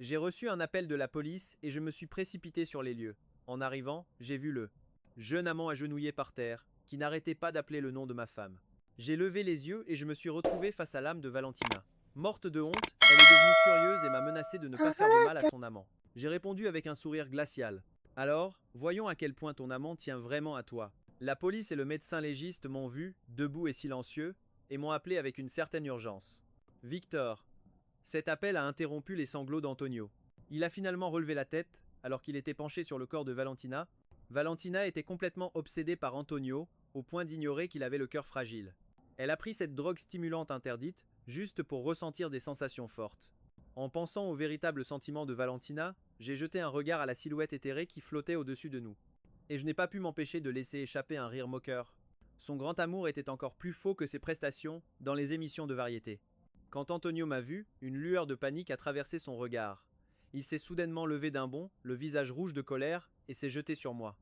J'ai reçu un appel de la police et je me suis précipité sur les lieux. En arrivant, j'ai vu le jeune amant agenouillé par terre, qui n'arrêtait pas d'appeler le nom de ma femme. J'ai levé les yeux et je me suis retrouvé face à l'âme de Valentina. Morte de honte, elle est devenue furieuse et m'a menacé de ne pas faire de mal à son amant. J'ai répondu avec un sourire glacial. Alors, voyons à quel point ton amant tient vraiment à toi. La police et le médecin légiste m'ont vu, debout et silencieux, et m'ont appelé avec une certaine urgence. Victor. Cet appel a interrompu les sanglots d'Antonio. Il a finalement relevé la tête, alors qu'il était penché sur le corps de Valentina. Valentina était complètement obsédée par Antonio, au point d'ignorer qu'il avait le cœur fragile. Elle a pris cette drogue stimulante interdite, juste pour ressentir des sensations fortes. En pensant aux véritables sentiments de Valentina, j'ai jeté un regard à la silhouette éthérée qui flottait au-dessus de nous. Et je n'ai pas pu m'empêcher de laisser échapper un rire moqueur. Son grand amour était encore plus faux que ses prestations dans les émissions de variété. Quand Antonio m'a vu, une lueur de panique a traversé son regard. Il s'est soudainement levé d'un bond, le visage rouge de colère, et s'est jeté sur moi.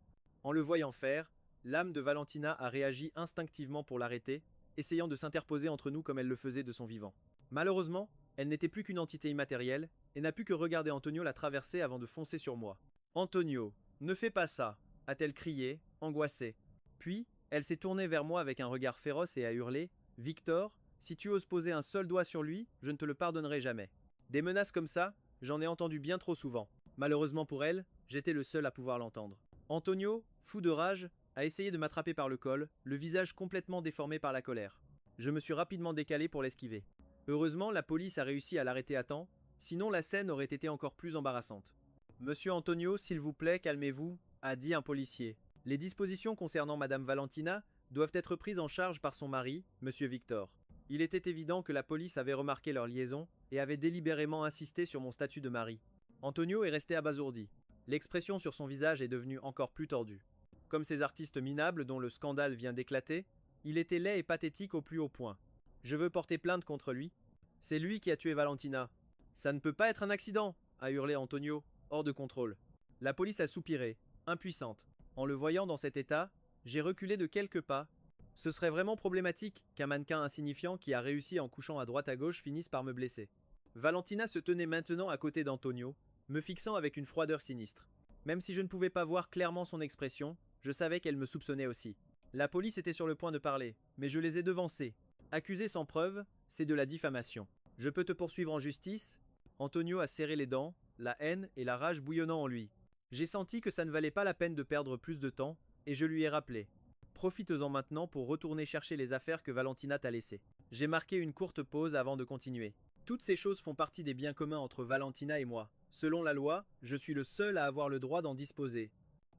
En le voyant faire, l'âme de Valentina a réagi instinctivement pour l'arrêter, essayant de s'interposer entre nous comme elle le faisait de son vivant. Malheureusement, elle n'était plus qu'une entité immatérielle, et n'a pu que regarder Antonio la traverser avant de foncer sur moi. Antonio, ne fais pas ça, a-t-elle crié, angoissée. Puis, elle s'est tournée vers moi avec un regard féroce et a hurlé, Victor, si tu oses poser un seul doigt sur lui, je ne te le pardonnerai jamais. Des menaces comme ça, j'en ai entendu bien trop souvent. Malheureusement pour elle, j'étais le seul à pouvoir l'entendre. Antonio, fou de rage, a essayé de m'attraper par le col, le visage complètement déformé par la colère. Je me suis rapidement décalé pour l'esquiver. Heureusement, la police a réussi à l'arrêter à temps, sinon la scène aurait été encore plus embarrassante. Monsieur Antonio, s'il vous plaît, calmez-vous, a dit un policier. Les dispositions concernant Madame Valentina doivent être prises en charge par son mari, Monsieur Victor. Il était évident que la police avait remarqué leur liaison et avait délibérément insisté sur mon statut de mari. Antonio est resté abasourdi. L'expression sur son visage est devenue encore plus tordue. Comme ces artistes minables dont le scandale vient d'éclater, il était laid et pathétique au plus haut point. Je veux porter plainte contre lui. C'est lui qui a tué Valentina. Ça ne peut pas être un accident, a hurlé Antonio, hors de contrôle. La police a soupiré, impuissante. En le voyant dans cet état, j'ai reculé de quelques pas. Ce serait vraiment problématique qu'un mannequin insignifiant qui a réussi en couchant à droite à gauche finisse par me blesser. Valentina se tenait maintenant à côté d'Antonio, me fixant avec une froideur sinistre. Même si je ne pouvais pas voir clairement son expression, je savais qu'elle me soupçonnait aussi. La police était sur le point de parler, mais je les ai devancés. Accuser sans preuve, c'est de la diffamation. Je peux te poursuivre en justice. Antonio a serré les dents, la haine et la rage bouillonnant en lui. J'ai senti que ça ne valait pas la peine de perdre plus de temps, et je lui ai rappelé. Profites-en maintenant pour retourner chercher les affaires que Valentina t'a laissées. J'ai marqué une courte pause avant de continuer. Toutes ces choses font partie des biens communs entre Valentina et moi. Selon la loi, je suis le seul à avoir le droit d'en disposer.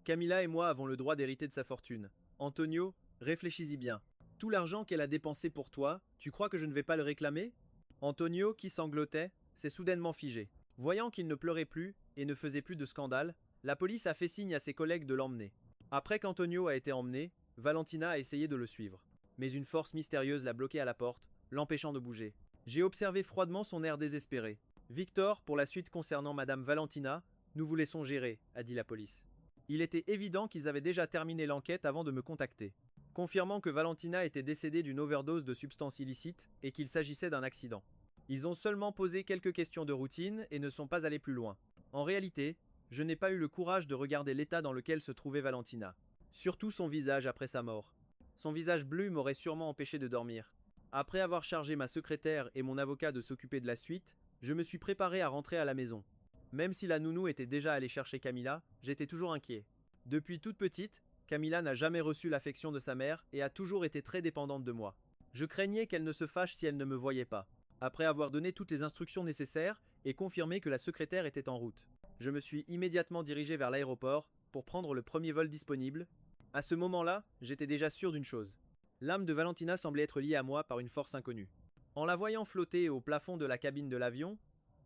Camilla et moi avons le droit d'hériter de sa fortune. Antonio, réfléchis-y bien. Tout l'argent qu'elle a dépensé pour toi, tu crois que je ne vais pas le réclamer? Antonio, qui sanglotait, s'est soudainement figé. Voyant qu'il ne pleurait plus et ne faisait plus de scandale, la police a fait signe à ses collègues de l'emmener. Après qu'Antonio a été emmené, Valentina a essayé de le suivre. Mais une force mystérieuse l'a bloqué à la porte, l'empêchant de bouger. J'ai observé froidement son air désespéré. Victor, pour la suite concernant Madame Valentina, nous vous laissons gérer, a dit la police. Il était évident qu'ils avaient déjà terminé l'enquête avant de me contacter, confirmant que Valentina était décédée d'une overdose de substances illicites et qu'il s'agissait d'un accident. Ils ont seulement posé quelques questions de routine et ne sont pas allés plus loin. En réalité, je n'ai pas eu le courage de regarder l'état dans lequel se trouvait Valentina. Surtout son visage après sa mort. Son visage bleu m'aurait sûrement empêché de dormir. Après avoir chargé ma secrétaire et mon avocat de s'occuper de la suite, je me suis préparé à rentrer à la maison. Même si la nounou était déjà allée chercher Camilla, j'étais toujours inquiet. Depuis toute petite, Camilla n'a jamais reçu l'affection de sa mère et a toujours été très dépendante de moi. Je craignais qu'elle ne se fâche si elle ne me voyait pas. Après avoir donné toutes les instructions nécessaires et confirmé que la secrétaire était en route, je me suis immédiatement dirigé vers l'aéroport pour prendre le premier vol disponible. À ce moment-là, j'étais déjà sûr d'une chose. L'âme de Valentina semblait être liée à moi par une force inconnue. En la voyant flotter au plafond de la cabine de l'avion,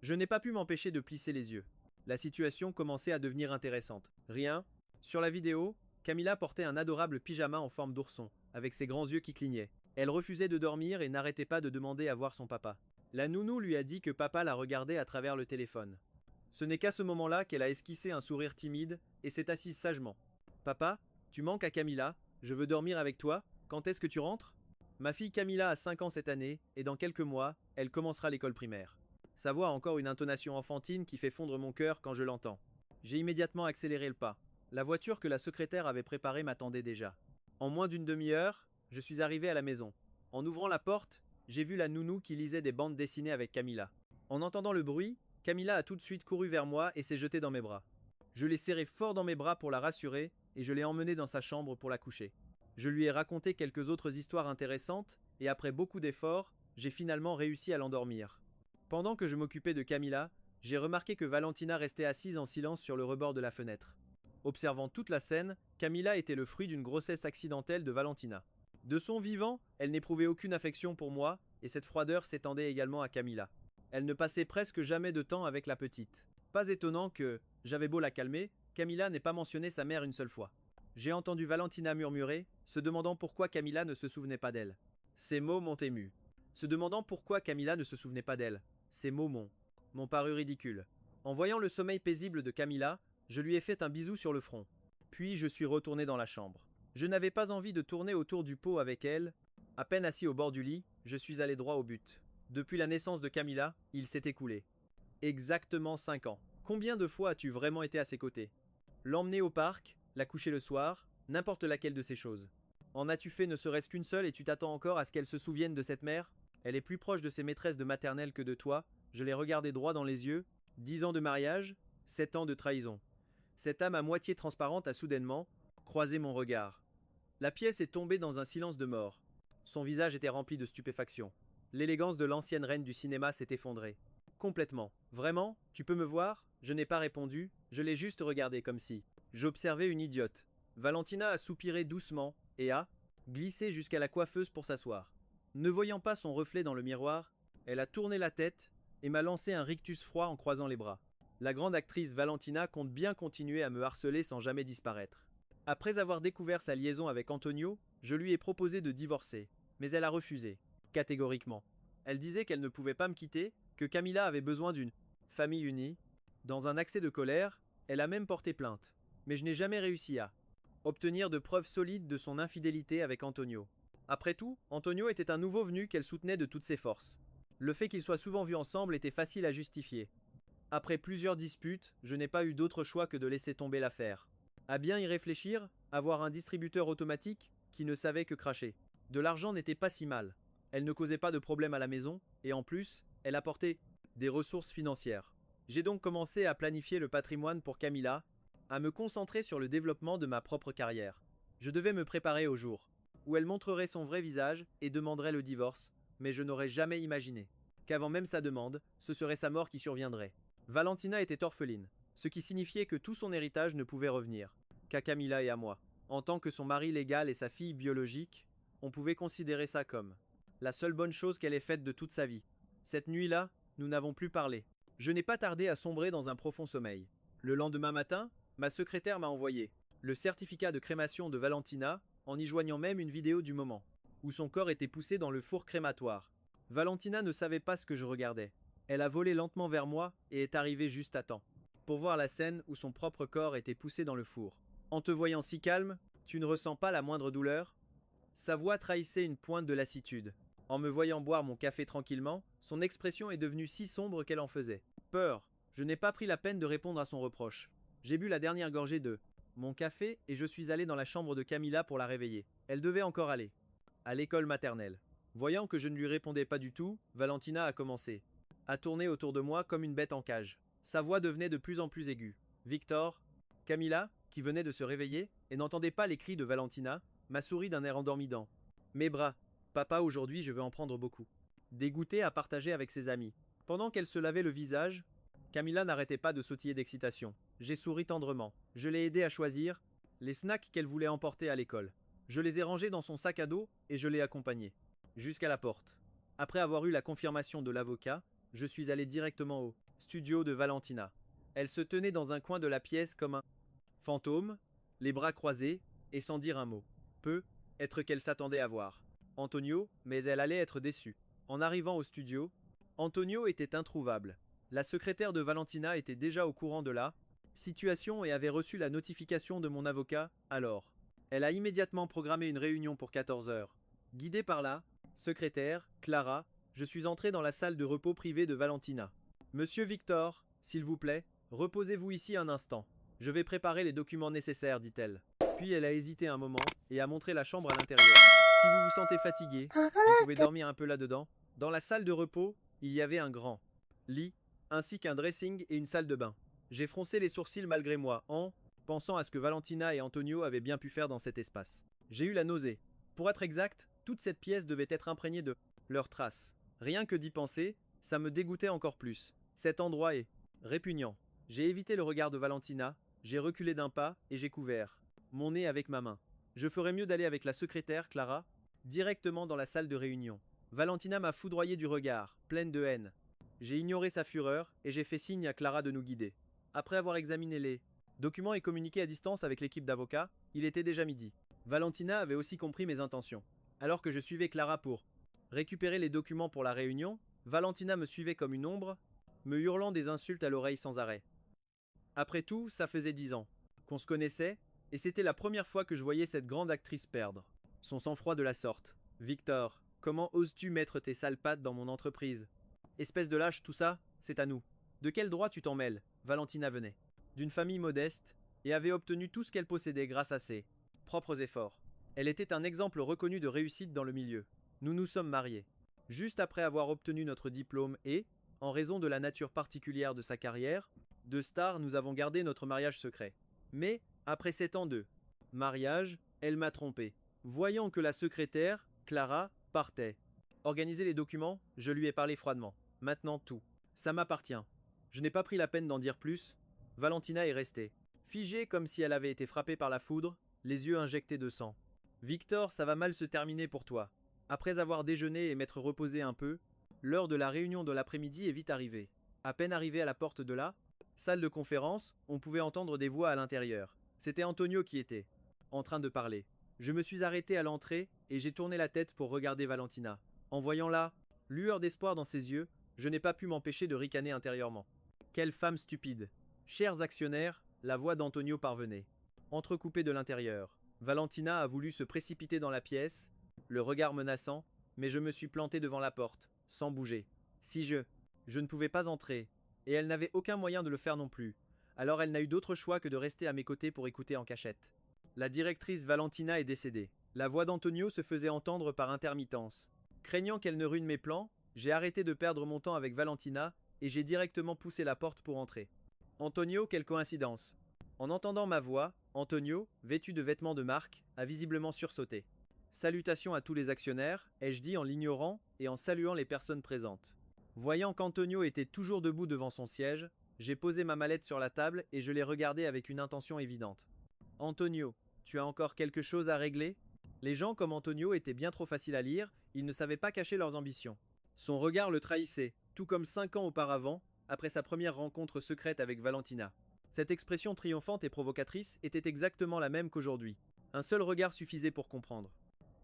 je n'ai pas pu m'empêcher de plisser les yeux. La situation commençait à devenir intéressante. Rien. Sur la vidéo, Camilla portait un adorable pyjama en forme d'ourson, avec ses grands yeux qui clignaient. Elle refusait de dormir et n'arrêtait pas de demander à voir son papa. La nounou lui a dit que papa la regardait à travers le téléphone. Ce n'est qu'à ce moment-là qu'elle a esquissé un sourire timide et s'est assise sagement. Papa, tu manques à Camilla, je veux dormir avec toi, quand est-ce que tu rentres? Ma fille Camilla a 5 ans cette année, et dans quelques mois, elle commencera l'école primaire. Sa voix a encore une intonation enfantine qui fait fondre mon cœur quand je l'entends. J'ai immédiatement accéléré le pas. La voiture que la secrétaire avait préparée m'attendait déjà. En moins d'une demi-heure, je suis arrivé à la maison. En ouvrant la porte, j'ai vu la nounou qui lisait des bandes dessinées avec Camilla. En entendant le bruit, Camilla a tout de suite couru vers moi et s'est jetée dans mes bras. Je l'ai serrée fort dans mes bras pour la rassurer et je l'ai emmenée dans sa chambre pour la coucher. Je lui ai raconté quelques autres histoires intéressantes et après beaucoup d'efforts, j'ai finalement réussi à l'endormir. Pendant que je m'occupais de Camilla, j'ai remarqué que Valentina restait assise en silence sur le rebord de la fenêtre. Observant toute la scène, Camilla était le fruit d'une grossesse accidentelle de Valentina. De son vivant, elle n'éprouvait aucune affection pour moi, et cette froideur s'étendait également à Camilla. Elle ne passait presque jamais de temps avec la petite. Pas étonnant que, j'avais beau la calmer, Camilla n'ait pas mentionné sa mère une seule fois. J'ai entendu Valentina murmurer, se demandant pourquoi Camilla ne se souvenait pas d'elle. Ces mots m'ont ému. Se demandant pourquoi Camilla ne se souvenait pas d'elle. Ces mots m'ont paru ridicules. En voyant le sommeil paisible de Camilla, je lui ai fait un bisou sur le front. Puis je suis retourné dans la chambre. Je n'avais pas envie de tourner autour du pot avec elle. À peine assis au bord du lit, je suis allé droit au but. Depuis la naissance de Camilla, il s'est écoulé exactement 5 ans. Combien de fois as-tu vraiment été à ses côtés? L'emmener au parc, la coucher le soir, n'importe laquelle de ces choses. En as-tu fait ne serait-ce qu'une seule et tu t'attends encore à ce qu'elle se souvienne de cette mère? Elle est plus proche de ses maîtresses de maternelle que de toi, je l'ai regardé droit dans les yeux. 10 ans de mariage, 7 ans de trahison. Cette âme à moitié transparente a soudainement croisé mon regard. La pièce est tombée dans un silence de mort. Son visage était rempli de stupéfaction. L'élégance de l'ancienne reine du cinéma s'est effondrée. Complètement. Vraiment? Tu peux me voir? Je n'ai pas répondu, je l'ai juste regardé comme si j'observais une idiote. Valentina a soupiré doucement et a glissé jusqu'à la coiffeuse pour s'asseoir. Ne voyant pas son reflet dans le miroir, elle a tourné la tête et m'a lancé un rictus froid en croisant les bras. La grande actrice Valentina compte bien continuer à me harceler sans jamais disparaître. Après avoir découvert sa liaison avec Antonio, je lui ai proposé de divorcer, mais elle a refusé, catégoriquement. Elle disait qu'elle ne pouvait pas me quitter, que Camilla avait besoin d'une famille unie. Dans un accès de colère, elle a même porté plainte, mais je n'ai jamais réussi à obtenir de preuves solides de son infidélité avec Antonio. Après tout, Antonio était un nouveau venu qu'elle soutenait de toutes ses forces. Le fait qu'ils soient souvent vus ensemble était facile à justifier. Après plusieurs disputes, je n'ai pas eu d'autre choix que de laisser tomber l'affaire. À bien y réfléchir, avoir un distributeur automatique qui ne savait que cracher. De l'argent n'était pas si mal. Elle ne causait pas de problème à la maison, et en plus, elle apportait des ressources financières. J'ai donc commencé à planifier le patrimoine pour Camilla, à me concentrer sur le développement de ma propre carrière. Je devais me préparer au jour où elle montrerait son vrai visage et demanderait le divorce, mais je n'aurais jamais imaginé qu'avant même sa demande, ce serait sa mort qui surviendrait. Valentina était orpheline, ce qui signifiait que tout son héritage ne pouvait revenir qu'à Camilla et à moi. En tant que son mari légal et sa fille biologique, on pouvait considérer ça comme la seule bonne chose qu'elle ait faite de toute sa vie. Cette nuit-là, nous n'avons plus parlé. Je n'ai pas tardé à sombrer dans un profond sommeil. Le lendemain matin, ma secrétaire m'a envoyé le certificat de crémation de Valentina, en y joignant même une vidéo du moment où son corps était poussé dans le four crématoire. Valentina ne savait pas ce que je regardais. Elle a volé lentement vers moi et est arrivée juste à temps pour voir la scène où son propre corps était poussé dans le four. En te voyant si calme, tu ne ressens pas la moindre douleur? Sa voix trahissait une pointe de lassitude. En me voyant boire mon café tranquillement, son expression est devenue si sombre qu'elle en faisait peur. Je n'ai pas pris la peine de répondre à son reproche. J'ai bu la dernière gorgée de mon café et je suis allé dans la chambre de Camilla pour la réveiller. Elle devait encore aller à l'école maternelle. Voyant que je ne lui répondais pas du tout, Valentina a commencé à tourner autour de moi comme une bête en cage. Sa voix devenait de plus en plus aiguë. Victor, Camilla, qui venait de se réveiller et n'entendait pas les cris de Valentina, m'a souri d'un air endormidant. Mes bras. Papa, aujourd'hui je veux en prendre beaucoup. Dégoûtée à partager avec ses amis. Pendant qu'elle se lavait le visage, Camilla n'arrêtait pas de sautiller d'excitation. J'ai souri tendrement. Je l'ai aidée à choisir les snacks qu'elle voulait emporter à l'école. Je les ai rangés dans son sac à dos et je l'ai accompagnée jusqu'à la porte. Après avoir eu la confirmation de l'avocat, je suis allé directement au studio de Valentina. Elle se tenait dans un coin de la pièce comme un fantôme, les bras croisés et sans dire un mot. Peut-être qu'elle s'attendait à voir Antonio, mais elle allait être déçue. En arrivant au studio, Antonio était introuvable. La secrétaire de Valentina était déjà au courant de la situation et avait reçu la notification de mon avocat, alors. Elle a immédiatement programmé une réunion pour 14 heures. Guidée par la secrétaire, Clara, je suis entré dans la salle de repos privée de Valentina. Monsieur Victor, s'il vous plaît, reposez-vous ici un instant. Je vais préparer les documents nécessaires, dit-elle. Puis elle a hésité un moment et a montré la chambre à l'intérieur. Si vous vous sentez fatigué, vous pouvez dormir un peu là-dedans. Dans la salle de repos, il y avait un grand lit, ainsi qu'un dressing et une salle de bain. J'ai froncé les sourcils malgré moi, en pensant à ce que Valentina et Antonio avaient bien pu faire dans cet espace. J'ai eu la nausée. Pour être exact, toute cette pièce devait être imprégnée de leurs traces. Rien que d'y penser, ça me dégoûtait encore plus. Cet endroit est répugnant. J'ai évité le regard de Valentina, j'ai reculé d'un pas et j'ai couvert mon nez avec ma main. Je ferais mieux d'aller avec la secrétaire, Clara, directement dans la salle de réunion. Valentina m'a foudroyé du regard, pleine de haine. J'ai ignoré sa fureur et j'ai fait signe à Clara de nous guider. Après avoir examiné les documents et communiqué à distance avec l'équipe d'avocats, il était déjà midi. Valentina avait aussi compris mes intentions. Alors que je suivais Clara pour récupérer les documents pour la réunion, Valentina me suivait comme une ombre, me hurlant des insultes à l'oreille sans arrêt. Après tout, ça faisait 10 ans qu'on se connaissait, et c'était la première fois que je voyais cette grande actrice perdre son sang-froid de la sorte. Victor, comment oses-tu mettre tes sales pattes dans mon entreprise? Espèce de lâche, tout ça, c'est à nous. De quel droit tu t'en mêles? Valentina venait d'une famille modeste et avait obtenu tout ce qu'elle possédait grâce à ses propres efforts. Elle était un exemple reconnu de réussite dans le milieu. Nous nous sommes mariés. Juste après avoir obtenu notre diplôme et, en raison de la nature particulière de sa carrière, de star, nous avons gardé notre mariage secret. Mais, après 7 ans de mariage, elle m'a trompé. Voyant que la secrétaire, Clara, partait organiser les documents, je lui ai parlé froidement. Maintenant tout. Ça m'appartient. Je n'ai pas pris la peine d'en dire plus. Valentina est restée figée comme si elle avait été frappée par la foudre, les yeux injectés de sang. Victor, ça va mal se terminer pour toi. Après avoir déjeuné et m'être reposé un peu, l'heure de la réunion de l'après-midi est vite arrivée. À peine arrivé à la porte de la salle de conférence, on pouvait entendre des voix à l'intérieur. C'était Antonio qui était en train de parler. Je me suis arrêté à l'entrée et j'ai tourné la tête pour regarder Valentina. En voyant la lueur d'espoir dans ses yeux, je n'ai pas pu m'empêcher de ricaner intérieurement. Quelle femme stupide! Chers actionnaires, la voix d'Antonio parvenait, entrecoupée de l'intérieur. Valentina a voulu se précipiter dans la pièce, le regard menaçant, mais je me suis planté devant la porte, sans bouger. Si je ne pouvais pas entrer, et elle n'avait aucun moyen de le faire non plus. Alors elle n'a eu d'autre choix que de rester à mes côtés pour écouter en cachette. La directrice Valentina est décédée. La voix d'Antonio se faisait entendre par intermittence. Craignant qu'elle ne ruine mes plans, j'ai arrêté de perdre mon temps avec Valentina et j'ai directement poussé la porte pour entrer. Antonio, quelle coïncidence. En entendant ma voix, Antonio, vêtu de vêtements de marque, a visiblement sursauté. Salutations à tous les actionnaires, ai-je dit en l'ignorant et en saluant les personnes présentes. Voyant qu'Antonio était toujours debout devant son siège, j'ai posé ma mallette sur la table et je l'ai regardé avec une intention évidente. Antonio, tu as encore quelque chose à régler? Les gens comme Antonio étaient bien trop faciles à lire, ils ne savaient pas cacher leurs ambitions. Son regard le trahissait, tout comme 5 ans auparavant, après sa première rencontre secrète avec Valentina. Cette expression triomphante et provocatrice était exactement la même qu'aujourd'hui. Un seul regard suffisait pour comprendre.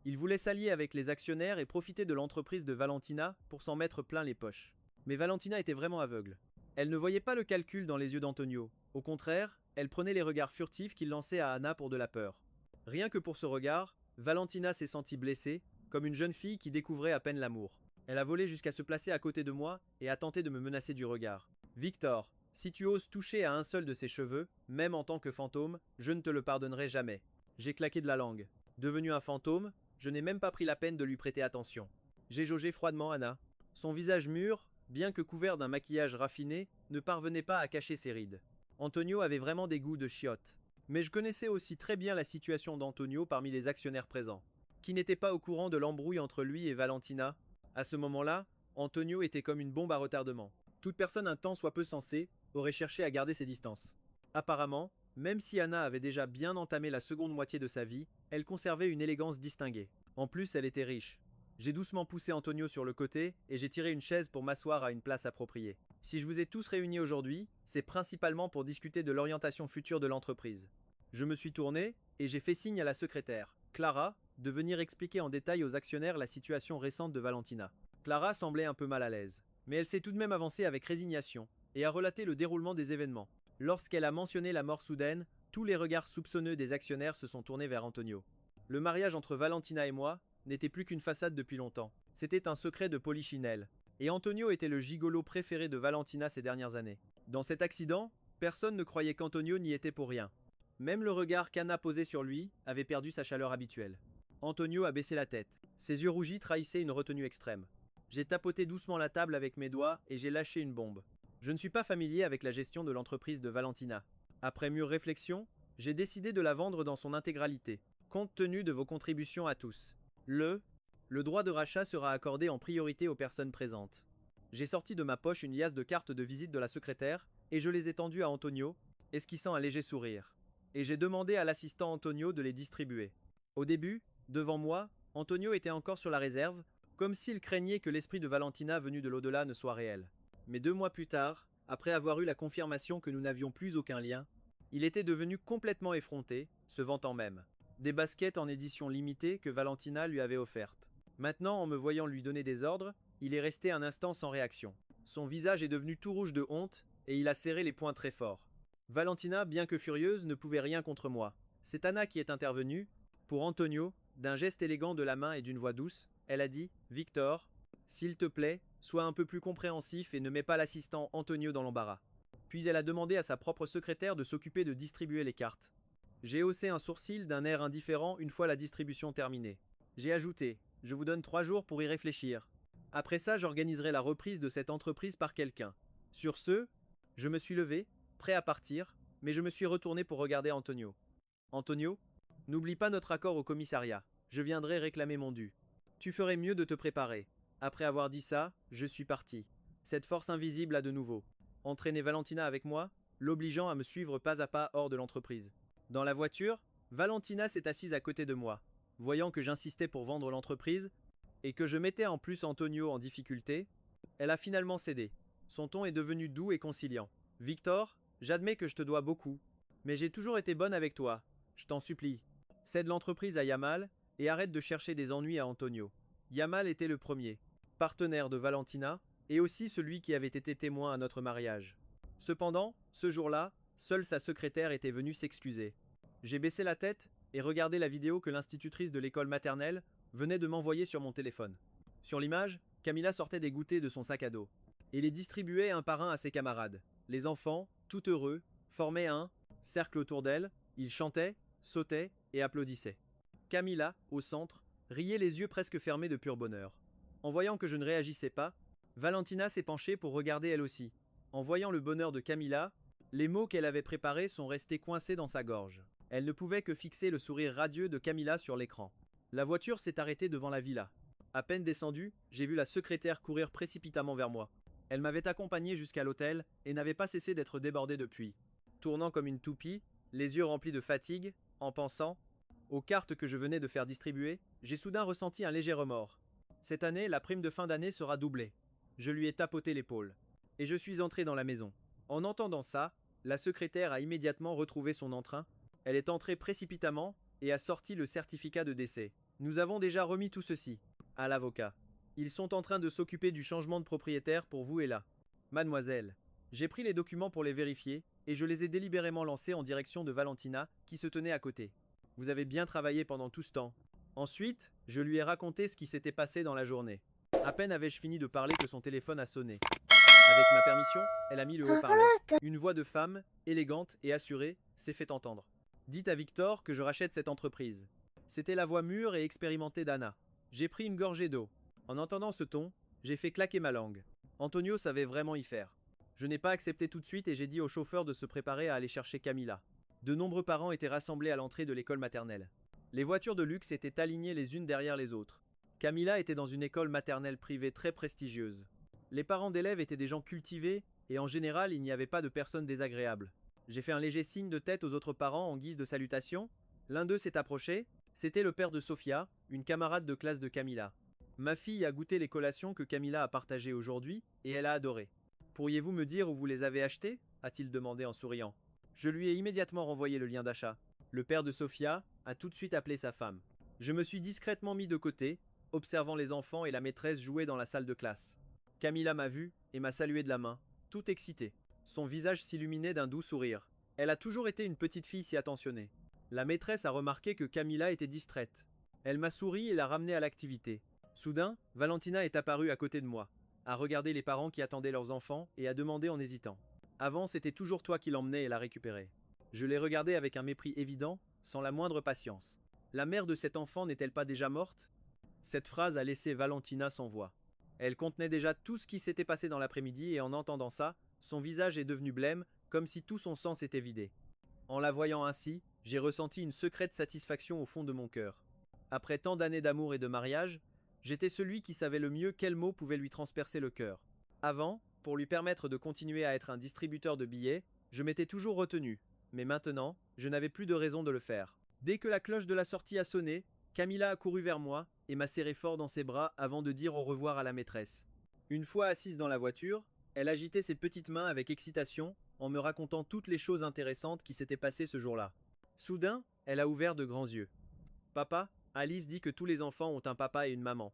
Il voulait s'allier avec les actionnaires et profiter de l'entreprise de Valentina pour s'en mettre plein les poches. Mais Valentina était vraiment aveugle. Elle ne voyait pas le calcul dans les yeux d'Antonio. Au contraire, elle prenait les regards furtifs qu'il lançait à Anna pour de la peur. Rien que pour ce regard, Valentina s'est sentie blessée, comme une jeune fille qui découvrait à peine l'amour. Elle a volé jusqu'à se placer à côté de moi et a tenté de me menacer du regard. Victor, si tu oses toucher à un seul de ses cheveux, même en tant que fantôme, je ne te le pardonnerai jamais. J'ai claqué de la langue. Devenu un fantôme, je n'ai même pas pris la peine de lui prêter attention. J'ai jaugé froidement Anna. Son visage mûr, bien que couvert d'un maquillage raffiné, ne parvenait pas à cacher ses rides. Antonio avait vraiment des goûts de chiottes. Mais je connaissais aussi très bien la situation d'Antonio parmi les actionnaires présents. Qui n'était pas au courant de l'embrouille entre lui et Valentina? À ce moment-là, Antonio était comme une bombe à retardement. Toute personne un tant soit peu sensée aurait cherché à garder ses distances. Apparemment, même si Anna avait déjà bien entamé la seconde moitié de sa vie, elle conservait une élégance distinguée. En plus, elle était riche. J'ai doucement poussé Antonio sur le côté et j'ai tiré une chaise pour m'asseoir à une place appropriée. Si je vous ai tous réunis aujourd'hui, c'est principalement pour discuter de l'orientation future de l'entreprise. Je me suis tourné et j'ai fait signe à la secrétaire, Clara, de venir expliquer en détail aux actionnaires la situation récente de Valentina. Clara semblait un peu mal à l'aise, mais elle s'est tout de même avancée avec résignation et a relaté le déroulement des événements. Lorsqu'elle a mentionné la mort soudaine, tous les regards soupçonneux des actionnaires se sont tournés vers Antonio. Le mariage entre Valentina et moi n'était plus qu'une façade depuis longtemps. C'était un secret de polichinelle. Et Antonio était le gigolo préféré de Valentina ces dernières années. Dans cet accident, personne ne croyait qu'Antonio n'y était pour rien. Même le regard qu'Anna posait sur lui avait perdu sa chaleur habituelle. Antonio a baissé la tête. Ses yeux rougis trahissaient une retenue extrême. J'ai tapoté doucement la table avec mes doigts et j'ai lâché une bombe. Je ne suis pas familier avec la gestion de l'entreprise de Valentina. Après mûre réflexion, j'ai décidé de la vendre dans son intégralité, compte tenu de vos contributions à tous. Le droit de rachat sera accordé en priorité aux personnes présentes. J'ai sorti de ma poche une liasse de cartes de visite de la secrétaire et je les ai tendues à Antonio, esquissant un léger sourire. Et j'ai demandé à l'assistant Antonio de les distribuer. Au début, devant moi, Antonio était encore sur la réserve, comme s'il craignait que l'esprit de Valentina venu de l'au-delà ne soit réel. Mais 2 mois plus tard, après avoir eu la confirmation que nous n'avions plus aucun lien, il était devenu complètement effronté, se vantant même. Des baskets en édition limitée que Valentina lui avait offertes. Maintenant, en me voyant lui donner des ordres, il est resté un instant sans réaction. Son visage est devenu tout rouge de honte, et il a serré les poings très fort. Valentina, bien que furieuse, ne pouvait rien contre moi. C'est Anna qui est intervenue. Pour Antonio, d'un geste élégant de la main et d'une voix douce, elle a dit « Victor, s'il te plaît, sois un peu plus compréhensif et ne mets pas l'assistant Antonio dans l'embarras. » Puis elle a demandé à sa propre secrétaire de s'occuper de distribuer les cartes. J'ai haussé un sourcil d'un air indifférent une fois la distribution terminée. J'ai ajouté « Je vous donne 3 jours pour y réfléchir. Après ça, j'organiserai la reprise de cette entreprise par quelqu'un. » Sur ce, je me suis levé, prêt à partir, mais je me suis retourné pour regarder Antonio. « Antonio, n'oublie pas notre accord au commissariat. Je viendrai réclamer mon dû. Tu ferais mieux de te préparer. » Après avoir dit ça, je suis parti. Cette force invisible a de nouveau entraîné Valentina avec moi, l'obligeant à me suivre pas à pas hors de l'entreprise. Dans la voiture, Valentina s'est assise à côté de moi. Voyant que j'insistais pour vendre l'entreprise, et que je mettais en plus Antonio en difficulté, elle a finalement cédé. Son ton est devenu doux et conciliant. « Victor, j'admets que je te dois beaucoup, mais j'ai toujours été bonne avec toi. Je t'en supplie. Cède l'entreprise à Yamal, et arrête de chercher des ennuis à Antonio. » Yamal était le premier, partenaire de Valentina, et aussi celui qui avait été témoin à notre mariage. Cependant, ce jour-là, seule sa secrétaire était venue s'excuser. J'ai baissé la tête et regardé la vidéo que l'institutrice de l'école maternelle venait de m'envoyer sur mon téléphone. Sur l'image, Camilla sortait des goûters de son sac à dos et les distribuait un par un à ses camarades. Les enfants, tout heureux, formaient un cercle autour d'elle, ils chantaient, sautaient et applaudissaient. Camilla, au centre, riait les yeux presque fermés de pur bonheur. En voyant que je ne réagissais pas, Valentina s'est penchée pour regarder elle aussi. En voyant le bonheur de Camilla, les mots qu'elle avait préparés sont restés coincés dans sa gorge. Elle ne pouvait que fixer le sourire radieux de Camilla sur l'écran. La voiture s'est arrêtée devant la villa. À peine descendue, j'ai vu la secrétaire courir précipitamment vers moi. Elle m'avait accompagné jusqu'à l'hôtel et n'avait pas cessé d'être débordée depuis. Tournant comme une toupie, les yeux remplis de fatigue, en pensant aux cartes que je venais de faire distribuer, j'ai soudain ressenti un léger remords. Cette année, la prime de fin d'année sera doublée. Je lui ai tapoté l'épaule. Et je suis entré dans la maison. En entendant ça, la secrétaire a immédiatement retrouvé son entrain. Elle est entrée précipitamment et a sorti le certificat de décès. Nous avons déjà remis tout ceci à l'avocat. Ils sont en train de s'occuper du changement de propriétaire pour vous et là. Mademoiselle, j'ai pris les documents pour les vérifier et je les ai délibérément lancés en direction de Valentina qui se tenait à côté. Vous avez bien travaillé pendant tout ce temps. Ensuite, je lui ai raconté ce qui s'était passé dans la journée. À peine avais-je fini de parler que son téléphone a sonné. Avec ma permission, elle a mis le haut-parleur. Une voix de femme, élégante et assurée, s'est fait entendre. Dites à Victor que je rachète cette entreprise. C'était la voix mûre et expérimentée d'Anna. J'ai pris une gorgée d'eau. En entendant ce ton, j'ai fait claquer ma langue. Antonio savait vraiment y faire. Je n'ai pas accepté tout de suite et j'ai dit au chauffeur de se préparer à aller chercher Camilla. De nombreux parents étaient rassemblés à l'entrée de l'école maternelle. Les voitures de luxe étaient alignées les unes derrière les autres. Camilla était dans une école maternelle privée très prestigieuse. Les parents d'élèves étaient des gens cultivés et en général il n'y avait pas de personnes désagréables. J'ai fait un léger signe de tête aux autres parents en guise de salutation. L'un d'eux s'est approché. C'était le père de Sofia, une camarade de classe de Camilla. Ma fille a goûté les collations que Camilla a partagées aujourd'hui et elle a adoré. Pourriez-vous me dire où vous les avez achetées ? A-t-il demandé en souriant. Je lui ai immédiatement renvoyé le lien d'achat. Le père de Sofia a tout de suite appelé sa femme. Je me suis discrètement mis de côté, observant les enfants et la maîtresse jouer dans la salle de classe. Camilla m'a vu et m'a salué de la main, tout excitée. Son visage s'illuminait d'un doux sourire. Elle a toujours été une petite fille si attentionnée. La maîtresse a remarqué que Camilla était distraite. Elle m'a souri et l'a ramenée à l'activité. Soudain, Valentina est apparue à côté de moi. à regarder les parents qui attendaient leurs enfants et à demander en hésitant. Avant, c'était toujours toi qui l'emmenais et la récupérais. Je les regardais avec un mépris évident, sans la moindre patience. La mère de cet enfant n'est-elle pas déjà morte? Cette phrase a laissé Valentina sans voix. Elle contenait déjà tout ce qui s'était passé dans l'après-midi et en entendant ça, son visage est devenu blême, comme si tout son sang s'était vidé. En la voyant ainsi, j'ai ressenti une secrète satisfaction au fond de mon cœur. Après tant d'années d'amour et de mariage, j'étais celui qui savait le mieux quel mot pouvait lui transpercer le cœur. Avant, pour lui permettre de continuer à être un distributeur de billets, je m'étais toujours retenu, mais maintenant, je n'avais plus de raison de le faire. Dès que la cloche de la sortie a sonné, Camilla a couru vers moi et m'a serré fort dans ses bras avant de dire au revoir à la maîtresse. Une fois assise dans la voiture, elle agitait ses petites mains avec excitation en me racontant toutes les choses intéressantes qui s'étaient passées ce jour-là. Soudain, elle a ouvert de grands yeux. Papa, Alice dit que tous les enfants ont un papa et une maman.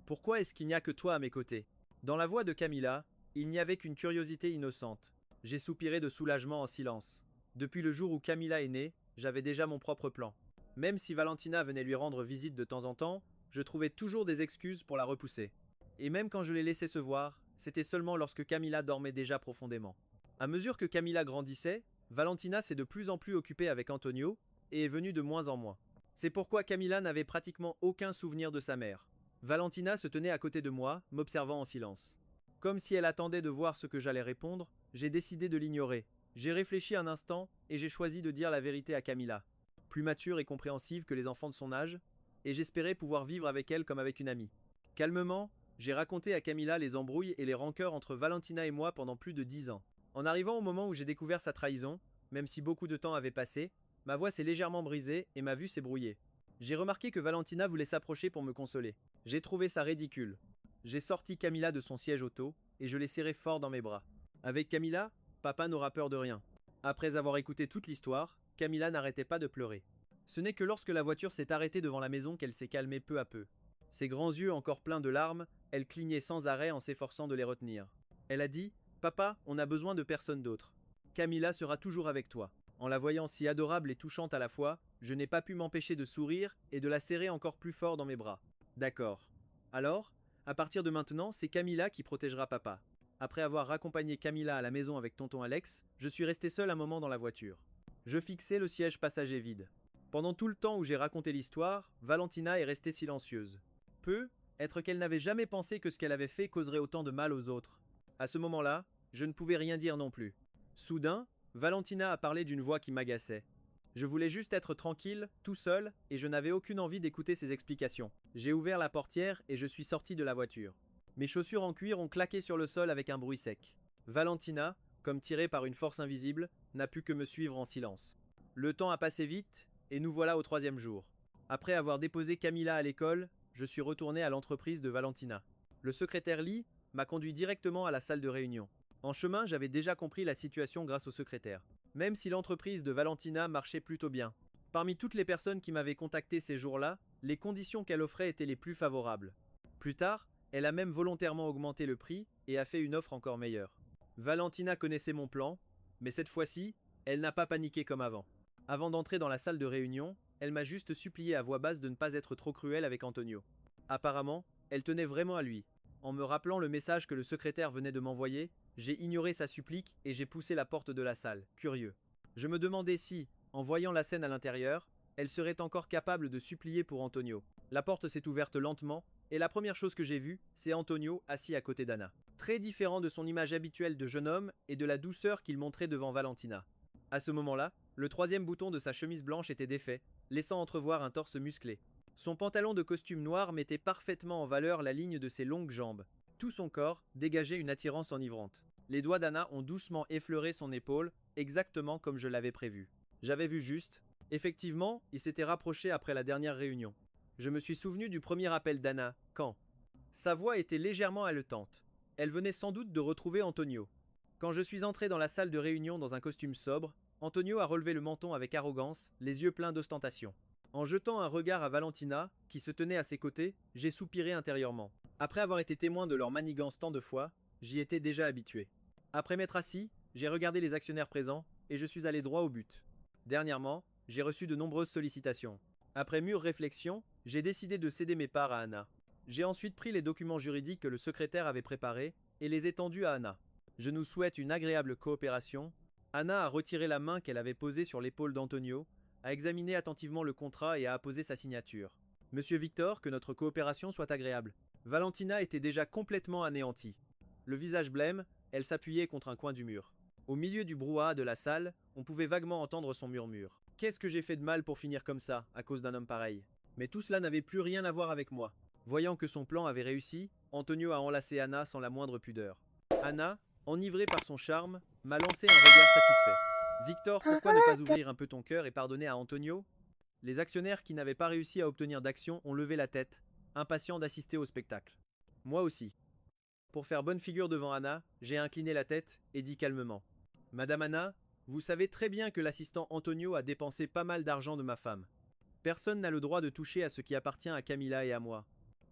Pourquoi est-ce qu'il n'y a que toi à mes côtés? Dans la voix de Camilla, il n'y avait qu'une curiosité innocente. J'ai soupiré de soulagement en silence. Depuis le jour où Camilla est née, j'avais déjà mon propre plan. Même si Valentina venait lui rendre visite de temps en temps, je trouvais toujours des excuses pour la repousser. Et même quand je l'ai laissée se voir, c'était seulement lorsque Camilla dormait déjà profondément. À mesure que Camilla grandissait, Valentina s'est de plus en plus occupée avec Antonio et est venue de moins en moins. C'est pourquoi Camilla n'avait pratiquement aucun souvenir de sa mère. Valentina se tenait à côté de moi, m'observant en silence. Comme si elle attendait de voir ce que j'allais répondre, j'ai décidé de l'ignorer. J'ai réfléchi un instant et j'ai choisi de dire la vérité à Camilla. Plus mature et compréhensive que les enfants de son âge, et j'espérais pouvoir vivre avec elle comme avec une amie. Calmement, j'ai raconté à Camilla les embrouilles et les rancœurs entre Valentina et moi pendant plus de 10 ans. En arrivant au moment où j'ai découvert sa trahison, même si beaucoup de temps avait passé, ma voix s'est légèrement brisée et ma vue s'est brouillée. J'ai remarqué que Valentina voulait s'approcher pour me consoler. J'ai trouvé ça ridicule. J'ai sorti Camilla de son siège auto et je l'ai serrée fort dans mes bras. Avec Camilla, papa n'aura peur de rien. Après avoir écouté toute l'histoire, Camilla n'arrêtait pas de pleurer. Ce n'est que lorsque la voiture s'est arrêtée devant la maison qu'elle s'est calmée peu à peu. Ses grands yeux encore pleins de larmes, elle clignait sans arrêt en s'efforçant de les retenir. Elle a dit « Papa, on a besoin de personne d'autre. Camilla sera toujours avec toi. » En la voyant si adorable et touchante à la fois, je n'ai pas pu m'empêcher de sourire et de la serrer encore plus fort dans mes bras. D'accord. Alors, à partir de maintenant, c'est Camilla qui protégera papa. Après avoir raccompagné Camilla à la maison avec tonton Alex, je suis resté seul un moment dans la voiture. Je fixais le siège passager vide. Pendant tout le temps où j'ai raconté l'histoire, Valentina est restée silencieuse. Être qu'elle n'avait jamais pensé que ce qu'elle avait fait causerait autant de mal aux autres. À ce moment-là, je ne pouvais rien dire non plus. Soudain, Valentina a parlé d'une voix qui m'agaçait. Je voulais juste être tranquille, tout seul, et je n'avais aucune envie d'écouter ses explications. J'ai ouvert la portière et je suis sorti de la voiture. Mes chaussures en cuir ont claqué sur le sol avec un bruit sec. Valentina, comme tirée par une force invisible, n'a pu que me suivre en silence. Le temps a passé vite, et nous voilà au 3e jour. Après avoir déposé Camilla à l'école, je suis retourné à l'entreprise de Valentina. Le secrétaire Lee m'a conduit directement à la salle de réunion. En chemin, j'avais déjà compris la situation grâce au secrétaire. Même si l'entreprise de Valentina marchait plutôt bien. Parmi toutes les personnes qui m'avaient contacté ces jours-là, les conditions qu'elle offrait étaient les plus favorables. Plus tard, elle a même volontairement augmenté le prix et a fait une offre encore meilleure. Valentina connaissait mon plan, mais cette fois-ci, elle n'a pas paniqué comme avant. Avant d'entrer dans la salle de réunion, elle m'a juste supplié à voix basse de ne pas être trop cruelle avec Antonio. Apparemment, elle tenait vraiment à lui. En me rappelant le message que le secrétaire venait de m'envoyer, j'ai ignoré sa supplique et j'ai poussé la porte de la salle, curieux. Je me demandais si, en voyant la scène à l'intérieur, elle serait encore capable de supplier pour Antonio. La porte s'est ouverte lentement, et la première chose que j'ai vue, c'est Antonio assis à côté d'Anna. Très différent de son image habituelle de jeune homme et de la douceur qu'il montrait devant Valentina. À ce moment-là, le 3e bouton de sa chemise blanche était défait, laissant entrevoir un torse musclé. Son pantalon de costume noir mettait parfaitement en valeur la ligne de ses longues jambes. Tout son corps dégageait une attirance enivrante. Les doigts d'Anna ont doucement effleuré son épaule, exactement comme je l'avais prévu. J'avais vu juste. Effectivement, il s'était rapproché après la dernière réunion. Je me suis souvenu du premier appel d'Anna, quand sa voix était légèrement haletante. Elle venait sans doute de retrouver Antonio. Quand je suis entré dans la salle de réunion dans un costume sobre, Antonio a relevé le menton avec arrogance, les yeux pleins d'ostentation. En jetant un regard à Valentina, qui se tenait à ses côtés, j'ai soupiré intérieurement. Après avoir été témoin de leur manigance tant de fois, j'y étais déjà habitué. Après m'être assis, j'ai regardé les actionnaires présents, et je suis allé droit au but. Dernièrement, j'ai reçu de nombreuses sollicitations. Après mûre réflexion, j'ai décidé de céder mes parts à Anna. J'ai ensuite pris les documents juridiques que le secrétaire avait préparés et les ai tendus à Anna. Je nous souhaite une agréable coopération. Anna a retiré la main qu'elle avait posée sur l'épaule d'Antonio, a examiné attentivement le contrat et a apposé sa signature. Monsieur Victor, que notre coopération soit agréable. Valentina était déjà complètement anéantie. Le visage blême, elle s'appuyait contre un coin du mur. Au milieu du brouhaha de la salle, on pouvait vaguement entendre son murmure. Qu'est-ce que j'ai fait de mal pour finir comme ça, à cause d'un homme pareil? Mais tout cela n'avait plus rien à voir avec moi. Voyant que son plan avait réussi, Antonio a enlacé Anna sans la moindre pudeur. Anna, enivrée par son charme, m'a lancé un regard satisfait. Victor, pourquoi ne pas ouvrir un peu ton cœur et pardonner à Antonio? Les actionnaires qui n'avaient pas réussi à obtenir d'action ont levé la tête, impatients d'assister au spectacle. Moi aussi. Pour faire bonne figure devant Anna, j'ai incliné la tête et dit calmement. Madame Anna, vous savez très bien que l'assistant Antonio a dépensé pas mal d'argent de ma femme. Personne n'a le droit de toucher à ce qui appartient à Camilla et à moi.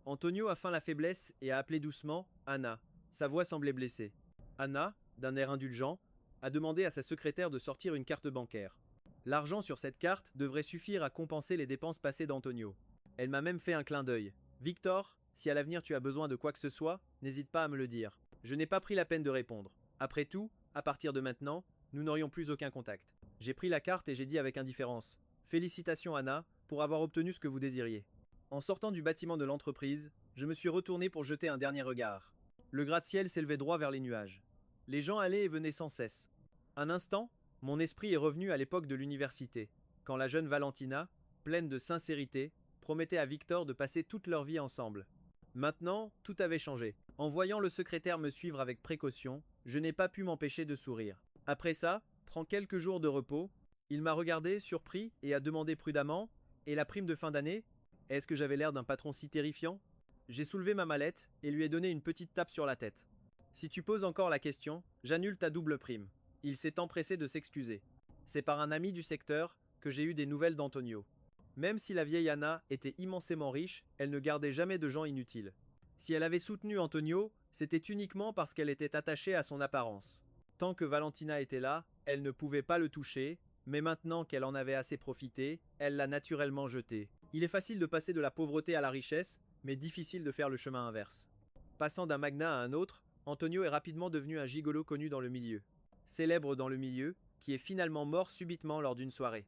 Antonio a feint la faiblesse et a appelé doucement Anna. Sa voix semblait blessée. Anna, d'un air indulgent, a demandé à sa secrétaire de sortir une carte bancaire. L'argent sur cette carte devrait suffire à compenser les dépenses passées d'Antonio. Elle m'a même fait un clin d'œil. Victor, si à l'avenir tu as besoin de quoi que ce soit, n'hésite pas à me le dire. Je n'ai pas pris la peine de répondre. Après tout, à partir de maintenant, nous n'aurions plus aucun contact. J'ai pris la carte et j'ai dit avec indifférence. Félicitations Anna, pour avoir obtenu ce que vous désiriez. En sortant du bâtiment de l'entreprise, je me suis retourné pour jeter un dernier regard. Le gratte-ciel s'élevait droit vers les nuages. Les gens allaient et venaient sans cesse. Un instant, mon esprit est revenu à l'époque de l'université, quand la jeune Valentina, pleine de sincérité, promettait à Victor de passer toute leur vie ensemble. Maintenant, tout avait changé. En voyant le secrétaire me suivre avec précaution, je n'ai pas pu m'empêcher de sourire. Après ça, prends quelques jours de repos. Il m'a regardé, surpris, et a demandé prudemment « Et la prime de fin d'année? Est-ce que j'avais l'air d'un patron si terrifiant ?» J'ai soulevé ma mallette et lui ai donné une petite tape sur la tête. « Si tu poses encore la question, j'annule ta double prime. » Il s'est empressé de s'excuser. C'est par un ami du secteur que j'ai eu des nouvelles d'Antonio. Même si la vieille Anna était immensément riche, elle ne gardait jamais de gens inutiles. Si elle avait soutenu Antonio, c'était uniquement parce qu'elle était attachée à son apparence. Tant que Valentina était là, elle ne pouvait pas le toucher, mais maintenant qu'elle en avait assez profité, elle l'a naturellement jeté. Il est facile de passer de la pauvreté à la richesse, mais difficile de faire le chemin inverse. Passant d'un magnat à un autre, Antonio est rapidement devenu un gigolo connu dans le milieu. Célèbre dans le milieu, qui est finalement mort subitement lors d'une soirée.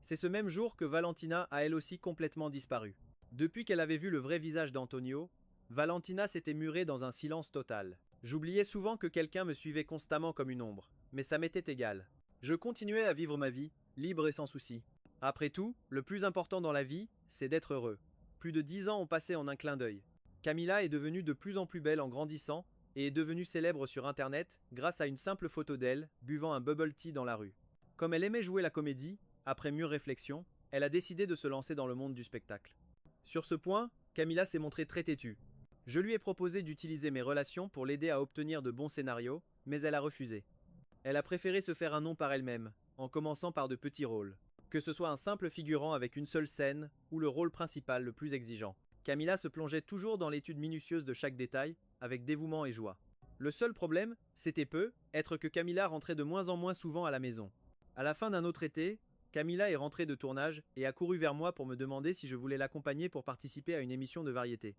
C'est ce même jour que Valentina a elle aussi complètement disparu. Depuis qu'elle avait vu le vrai visage d'Antonio, Valentina s'était murée dans un silence total. J'oubliais souvent que quelqu'un me suivait constamment comme une ombre, mais ça m'était égal. Je continuais à vivre ma vie, libre et sans souci. Après tout, le plus important dans la vie, c'est d'être heureux. Plus de 10 ans ont passé en un clin d'œil. Camilla est devenue de plus en plus belle en grandissant, et est devenue célèbre sur internet grâce à une simple photo d'elle, buvant un bubble tea dans la rue. Comme elle aimait jouer la comédie, après mûre réflexion, elle a décidé de se lancer dans le monde du spectacle. Sur ce point, Camilla s'est montrée très têtue. Je lui ai proposé d'utiliser mes relations pour l'aider à obtenir de bons scénarios, mais elle a refusé. Elle a préféré se faire un nom par elle-même, en commençant par de petits rôles. Que ce soit un simple figurant avec une seule scène, ou le rôle principal le plus exigeant. Camilla se plongeait toujours dans l'étude minutieuse de chaque détail, avec dévouement et joie. Le seul problème, c'était être que Camilla rentrait de moins en moins souvent à la maison. À la fin d'un autre été, Camilla est rentrée de tournage et a couru vers moi pour me demander si je voulais l'accompagner pour participer à une émission de variété.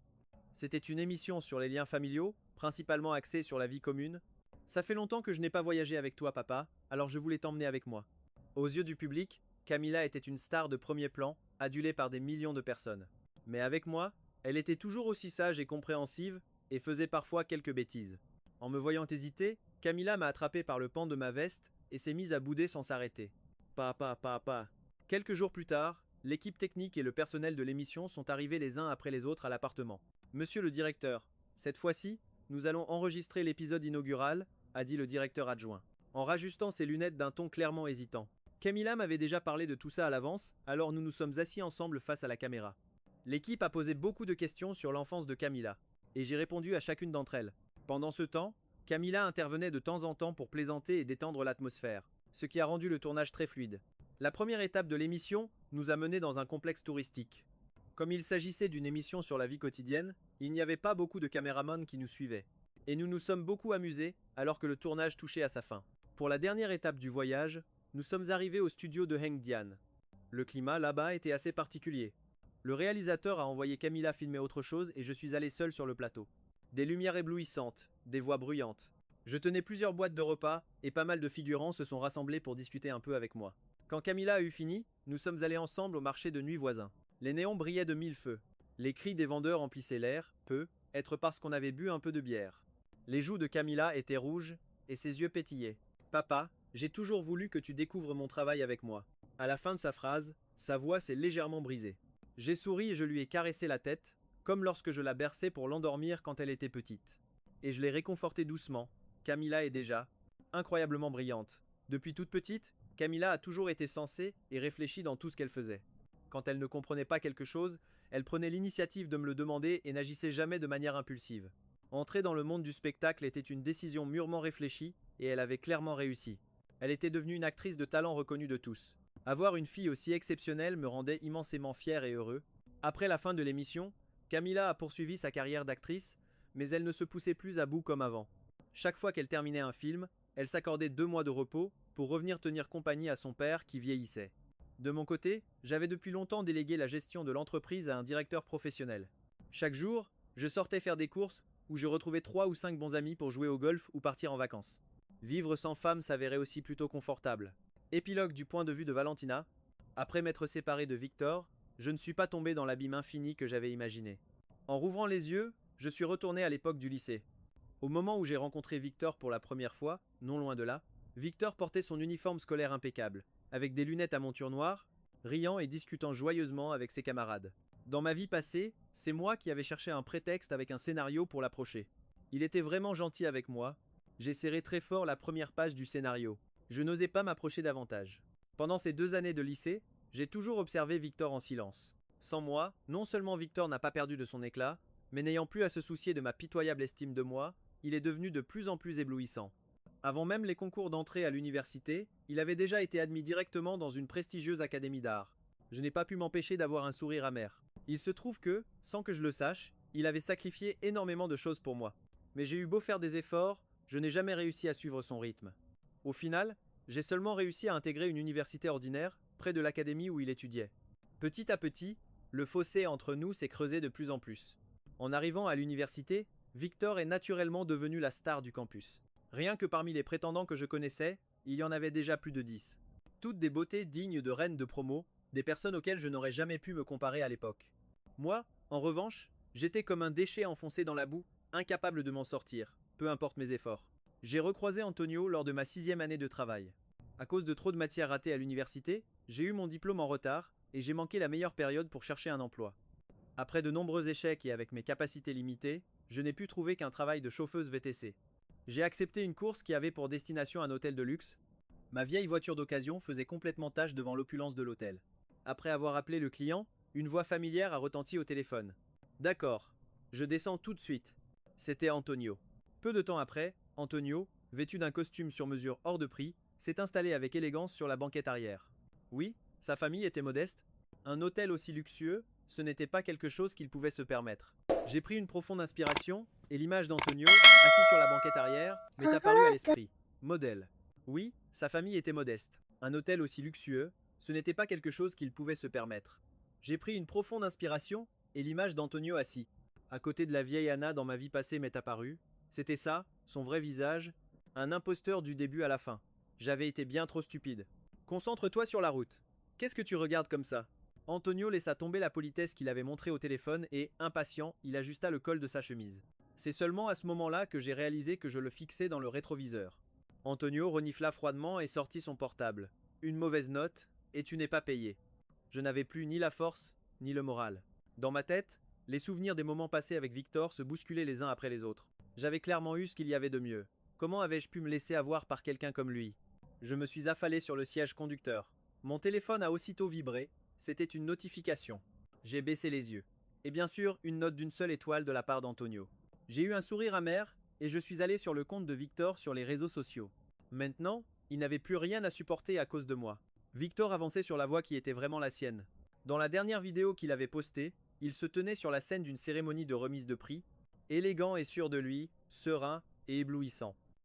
C'était une émission sur les liens familiaux, principalement axée sur la vie commune. Ça fait longtemps que je n'ai pas voyagé avec toi, papa, alors je voulais t'emmener avec moi. Aux yeux du public, Camilla était une star de premier plan, adulée par des millions de personnes. Mais avec moi, elle était toujours aussi sage et compréhensive, et faisait parfois quelques bêtises. En me voyant hésiter, Camilla m'a attrapé par le pan de ma veste et s'est mise à bouder sans s'arrêter. Papa. Quelques jours plus tard, l'équipe technique et le personnel de l'émission sont arrivés les uns après les autres à l'appartement. Monsieur le directeur, cette fois-ci, nous allons enregistrer l'épisode inaugural, a dit le directeur adjoint, en rajustant ses lunettes d'un ton clairement hésitant. Camilla m'avait déjà parlé de tout ça à l'avance, alors nous nous sommes assis ensemble face à la caméra. L'équipe a posé beaucoup de questions sur l'enfance de Camilla, et j'ai répondu à chacune d'entre elles. Pendant ce temps, Camilla intervenait de temps en temps pour plaisanter et détendre l'atmosphère, ce qui a rendu le tournage très fluide. La première étape de l'émission nous a menés dans un complexe touristique. Comme il s'agissait d'une émission sur la vie quotidienne, il n'y avait pas beaucoup de caméramans qui nous suivaient. Et nous nous sommes beaucoup amusés alors que le tournage touchait à sa fin. Pour la dernière étape du voyage, nous sommes arrivés au studio de Heng Dian. Le climat là-bas était assez particulier. Le réalisateur a envoyé Camilla filmer autre chose et je suis allé seul sur le plateau. Des lumières éblouissantes, des voix bruyantes. Je tenais plusieurs boîtes de repas et pas mal de figurants se sont rassemblés pour discuter un peu avec moi. Quand Camilla a eu fini, nous sommes allés ensemble au marché de nuit voisin. Les néons brillaient de mille feux. Les cris des vendeurs emplissaient l'air, être parce qu'on avait bu un peu de bière. Les joues de Camilla étaient rouges et ses yeux pétillaient. Papa, j'ai toujours voulu que tu découvres mon travail avec moi. À la fin de sa phrase, sa voix s'est légèrement brisée. J'ai souri et je lui ai caressé la tête, comme lorsque je la berçais pour l'endormir quand elle était petite. Et je l'ai réconfortée doucement. Camilla est déjà incroyablement brillante. Depuis toute petite, Camilla a toujours été sensée et réfléchie dans tout ce qu'elle faisait. Quand elle ne comprenait pas quelque chose, elle prenait l'initiative de me le demander et n'agissait jamais de manière impulsive. Entrer dans le monde du spectacle était une décision mûrement réfléchie et elle avait clairement réussi. Elle était devenue une actrice de talent reconnue de tous. Avoir une fille aussi exceptionnelle me rendait immensément fier et heureux. Après la fin de l'émission, Camilla a poursuivi sa carrière d'actrice, mais elle ne se poussait plus à bout comme avant. Chaque fois qu'elle terminait un film, elle s'accordait 2 mois de repos pour revenir tenir compagnie à son père qui vieillissait. De mon côté, j'avais depuis longtemps délégué la gestion de l'entreprise à un directeur professionnel. Chaque jour, je sortais faire des courses où je retrouvais 3 ou 5 bons amis pour jouer au golf ou partir en vacances. Vivre sans femme s'avérait aussi plutôt confortable. Épilogue du point de vue de Valentina. Après m'être séparé de Victor, je ne suis pas tombé dans l'abîme infini que j'avais imaginé. En rouvrant les yeux, je suis retourné à l'époque du lycée. Au moment où j'ai rencontré Victor pour la première fois, non loin de là, Victor portait son uniforme scolaire impeccable, avec des lunettes à monture noire, riant et discutant joyeusement avec ses camarades. Dans ma vie passée, c'est moi qui avais cherché un prétexte avec un scénario pour l'approcher. Il était vraiment gentil avec moi. J'ai serré très fort la première page du scénario. Je n'osais pas m'approcher davantage. Pendant ces 2 années de lycée, j'ai toujours observé Victor en silence. Sans moi, non seulement Victor n'a pas perdu de son éclat, mais n'ayant plus à se soucier de ma pitoyable estime de moi, il est devenu de plus en plus éblouissant. Avant même les concours d'entrée à l'université, il avait déjà été admis directement dans une prestigieuse académie d'art. Je n'ai pas pu m'empêcher d'avoir un sourire amer. Il se trouve que, sans que je le sache, il avait sacrifié énormément de choses pour moi. Mais j'ai eu beau faire des efforts, je n'ai jamais réussi à suivre son rythme. Au final, j'ai seulement réussi à intégrer une université ordinaire, près de l'académie où il étudiait. Petit à petit, le fossé entre nous s'est creusé de plus en plus. En arrivant à l'université, Victor est naturellement devenu la star du campus. Rien que parmi les prétendants que je connaissais, il y en avait déjà plus de 10. Toutes des beautés dignes de reines de promo, des personnes auxquelles je n'aurais jamais pu me comparer à l'époque. Moi, en revanche, j'étais comme un déchet enfoncé dans la boue, incapable de m'en sortir, peu importe mes efforts. J'ai recroisé Antonio lors de ma 6e année de travail. À cause de trop de matières ratées à l'université, j'ai eu mon diplôme en retard et j'ai manqué la meilleure période pour chercher un emploi. Après de nombreux échecs et avec mes capacités limitées, je n'ai pu trouver qu'un travail de chauffeuse VTC. J'ai accepté une course qui avait pour destination un hôtel de luxe. Ma vieille voiture d'occasion faisait complètement tache devant l'opulence de l'hôtel. Après avoir appelé le client, une voix familière a retenti au téléphone. D'accord, je descends tout de suite. C'était Antonio. Peu de temps après, Antonio, vêtu d'un costume sur mesure hors de prix, s'est installé avec élégance sur la banquette arrière. Oui, sa famille était modeste. Un hôtel aussi luxueux, ce n'était pas quelque chose qu'il pouvait se permettre. J'ai pris une profonde inspiration, et l'image d'Antonio, assis sur la banquette arrière, m'est apparue à l'esprit. Modèle. Oui, sa famille était modeste. Un hôtel aussi luxueux, ce n'était pas quelque chose qu'il pouvait se permettre. J'ai pris une profonde inspiration, et l'image d'Antonio assis. À côté de la vieille Anna dans ma vie passée m'est apparue. C'était ça, son vrai visage, un imposteur du début à la fin. J'avais été bien trop stupide. Concentre-toi sur la route. Qu'est-ce que tu regardes comme ça? Antonio laissa tomber la politesse qu'il avait montrée au téléphone et, impatient, il ajusta le col de sa chemise. C'est seulement à ce moment-là que j'ai réalisé que je le fixais dans le rétroviseur. Antonio renifla froidement et sortit son portable. Une mauvaise note, et tu n'es pas payé. Je n'avais plus ni la force, ni le moral. Dans ma tête, les souvenirs des moments passés avec Victor se bousculaient les uns après les autres. J'avais clairement eu ce qu'il y avait de mieux. Comment avais-je pu me laisser avoir par quelqu'un comme lui? Je me suis affalé sur le siège conducteur. Mon téléphone a aussitôt vibré. C'était une notification. J'ai baissé les yeux. Et bien sûr, une note d'une seule étoile de la part d'Antonio. J'ai eu un sourire amer et je suis allé sur le compte de Victor sur les réseaux sociaux. Maintenant, il n'avait plus rien à supporter à cause de moi. Victor avançait sur la voie qui était vraiment la sienne. Dans la dernière vidéo qu'il avait postée, il se tenait sur la scène d'une cérémonie de remise de prix, élégant et sûr de lui, serein et éblouissant.